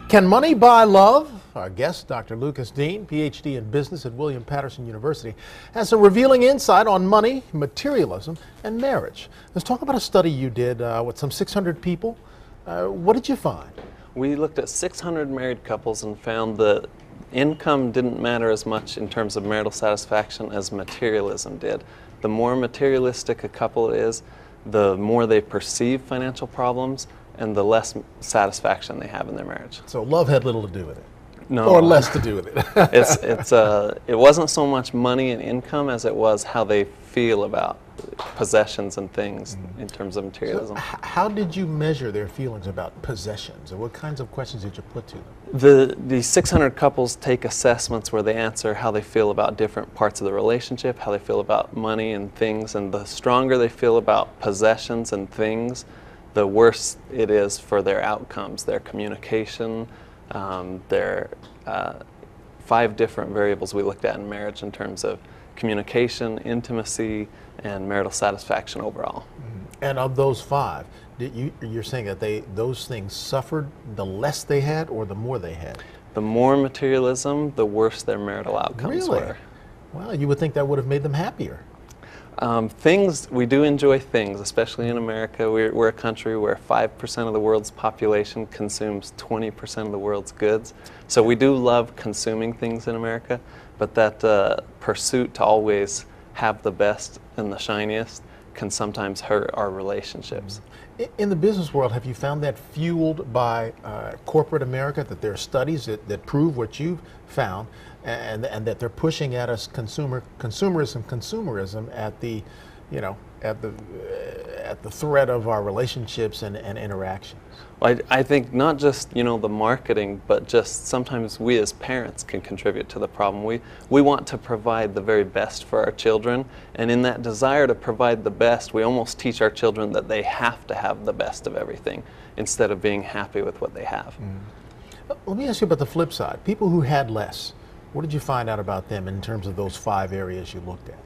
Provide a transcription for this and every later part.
Can money buy love? Our guest, Dr. Lukas Dean, PhD in business at William Paterson University, has some revealing insight on money, materialism, and marriage. Let's talk about a study you did with some 600 people. What did you find? We looked at 600 married couples and found that income didn't matter as much in terms of marital satisfaction as materialism did. The more materialistic a couple is, the more they perceive financial problems and the less satisfaction they have in their marriage. So love had little to do with it. No. Or less to do with it. It wasn't so much money and income as it was how they feel about possessions and things in terms of materialism. So how did you measure their feelings about possessions, or what kinds of questions did you put to them? The 600 couples take assessments where they answer how they feel about different parts of the relationship, how they feel about money and things, and the stronger they feel about possessions and things, the worse it is for their outcomes, their communication, their 5 different variables we looked at in marriage in terms of communication, intimacy, and marital satisfaction overall. And of those 5, you're saying that those things suffered the less they had or the more they had? The more materialism, the worse their marital outcomes were. Well, you would think that would have made them happier. We do enjoy things, especially in America. We're a country where 5% of the world's population consumes 20% of the world's goods. So we do love consuming things in America, but that pursuit to always have the best and the shiniest can sometimes hurt our relationships. In the business world, have you found that fueled by corporate America, that there are studies that prove what you've found, and that they're pushing at us consumerism at the, at the threat of our relationships and interactions? Well, I think not just the marketing, but just sometimes we as parents can contribute to the problem. We want to provide the very best for our children, and in that desire to provide the best, we almost teach our children that they have to have the best of everything instead of being happy with what they have. Let me ask you about the flip side. People who had less, what did you find out about them in terms of those 5 areas you looked at?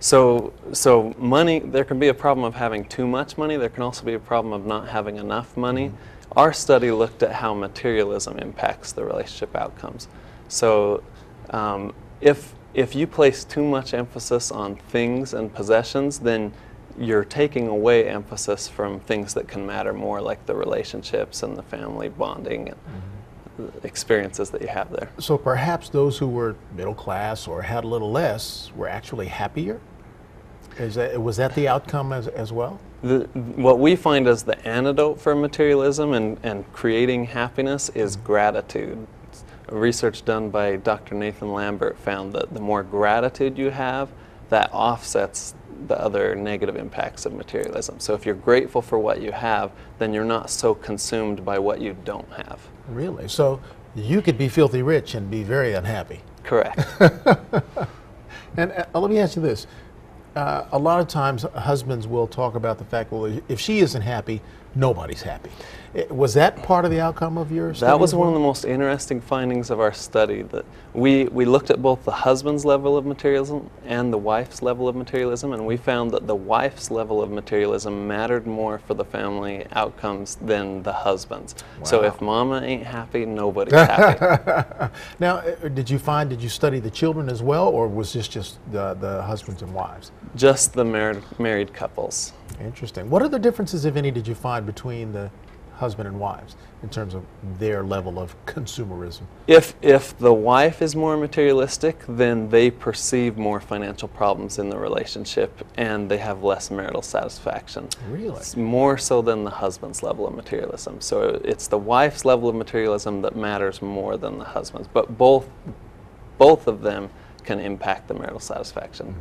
So money, there can be a problem of having too much money. There can also be a problem of not having enough money. Our study looked at how materialism impacts the relationship outcomes. So if you place too much emphasis on things and possessions, then you're taking away emphasis from things that can matter more, like the relationships and the family bonding and experiences that you have there. So perhaps those who were middle class or had a little less were actually happier? Was that the outcome as well? What we find as the antidote for materialism and creating happiness is gratitude. Research done by Dr. Nathan Lambert found that the more gratitude you have, that offsets the other negative impacts of materialism. So if you're grateful for what you have, then you're not so consumed by what you don't have. Really? So you could be filthy rich and be very unhappy. Correct. And let me ask you this. A lot of times husbands will talk about the fact, well, if she isn't happy, nobody's happy. Was that part of the outcome of your study? That was one of the most interesting findings of our study, that we looked at both the husband's level of materialism and the wife's level of materialism, and we found that the wife's level of materialism mattered more for the family outcomes than the husband's. Wow. So if mama ain't happy, nobody's happy. Now, did you study the children as well, or was this just the husbands and wives? Just the married couples. Interesting. What other differences, if any, did you find between the husband and wives in terms of their level of consumerism? If the wife is more materialistic, then they perceive more financial problems in the relationship and they have less marital satisfaction. Really? It's more so than the husband's level of materialism. So it's the wife's level of materialism that matters more than the husband's, but both of them can impact the marital satisfaction.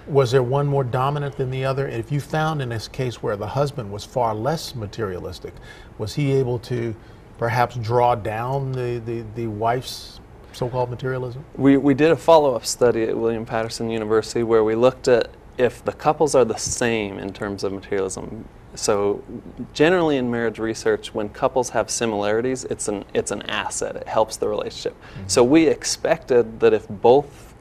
Was there one more dominant than the other? If you found in this case where the husband was far less materialistic, was he able to perhaps draw down the wife's so-called materialism? We did a follow-up study at William Paterson University where we looked at if the couples are the same in terms of materialism. So generally in marriage research, when couples have similarities, it's an asset. It helps the relationship. So we expected that if both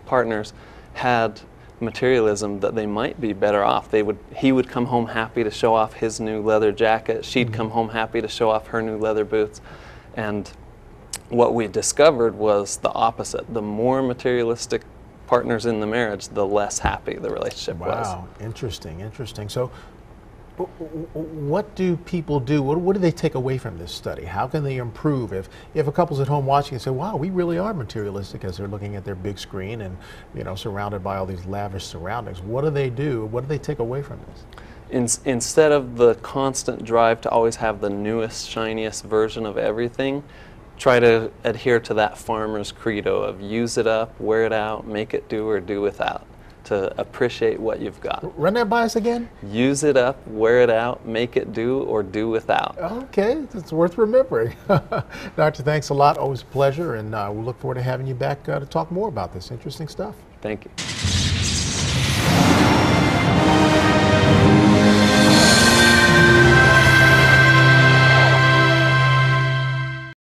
partners had materialism, that they might be better off. He would come home happy to show off his new leather jacket. She'd come home happy to show off her new leather boots. And what we discovered was the opposite. The more materialistic partners in the marriage, the less happy the relationship was. Wow, interesting, interesting. So what do people do? What do they take away from this study? How can they improve? If a couple's at home watching and say, wow, we really are materialistic, as they're looking at their big screen and, you know, surrounded by all these lavish surroundings, what do they do? What do they take away from this? Instead of the constant drive to always have the newest, shiniest version of everything, try to adhere to that farmer's credo of use it up, wear it out, make it do or do without, to appreciate what you've got. Run that by us again. Use it up, wear it out, make it do or do without. Okay, it's worth remembering. Doctor, thanks a lot. Always a pleasure, and we'll look forward to having you back to talk more about this interesting stuff. Thank you.